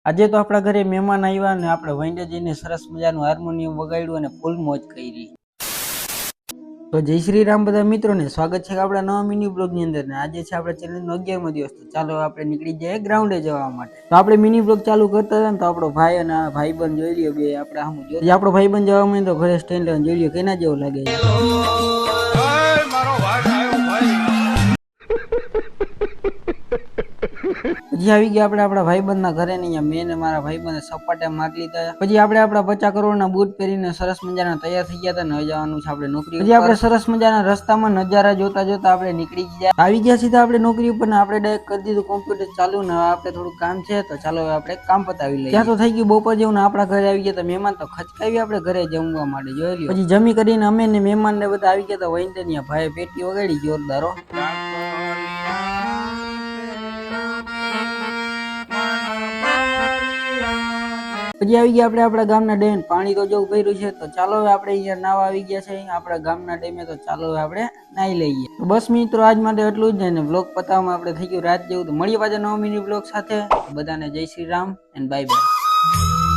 આજે તો આપણા ઘરે મહેમાન આવ્યા અને આપણે વહીને જઈને સરસ મજાનું હાર્મોનિયમ વગાડ્યું અને ફૂલ મોજ કરી. તો જય શ્રી રામ બધા મિત્રોને સ્વાગત છે આપણા નવા મિની બ્લોગ ની અંદર. ને આજે છે આપણા ચેનલ નો 11મો દિવસ. તો ચાલો આપણે નીકળી જઈએ ગ્રાઉન્ડે જવા માટે. તો આપણે મિની બ્લોગ ચાલુ કરતા હતા ને તો આપણો ભાઈ અને ભાઈબંધ જોઈ લ્યો બે આપણે આમ જોઈએ. આપણો ભાઈબંધ જવા માંડ્યો તો ઘરે સ્ટેન્ડ લઈને જોઈ લ્યો કેના જેવો લાગે છે. પછી આવી ગયા આપણે આપણા ભાઈબંધ ના ઘરે ને મેં મારા ભાઈબંધ સપાટા મારી લીધા. પછી આપણે આપણા 50 કરોડના બૂટ પહેરીને સરસ મજાના તૈયાર થઈ ગયા હતા ને જવાનું છે આપણે નોકરી. પછી આપણે સરસ મજાના રસ્તામાં નજારા જોતા જોતા આપણે નીકળી ગયા. આવી ગયા સીધા આપણે નોકરી ઉપર ને આપણે ડાયરેક્ટ કરી દીધું કોમ્પ્યુટર ચાલુ ને આપણે થોડું કામ છે તો ચાલો આપણે કામ પતાવી લઈએ. ત્યાં તો થઈ ગયું બપોર જેવું ને આપણા ઘરે આવી ગયા તો મહેમાન તો ખચકાવી આપણે ઘરે જમવા માટે જોઈ લ્યો. પછી જમી કરીને અમે ને મહેમાન ને બધા આવી ગયા તો વહીને ભાઈ પેટી વગાડી જોરદારો. પછી આવી ગયા આપણે આપણા ગામના ડેમ. પાણી તો જો ભર્યું છે તો ચાલો હવે આપણે અહીંયા નાવા આવી ગયા છે આપણા ગામના ડેમે. તો ચાલો હવે આપણે નાહી લઈએ. તો બસ મિત્રો આજ માટે એટલું જ ને બ્લોગ પતાવવામાં આપણે થઈ ગયું રાત જેવું. તો મળીએ પાછા નવા મિની બ્લોગ સાથે. બધાને જય Shri Ram and bye bye.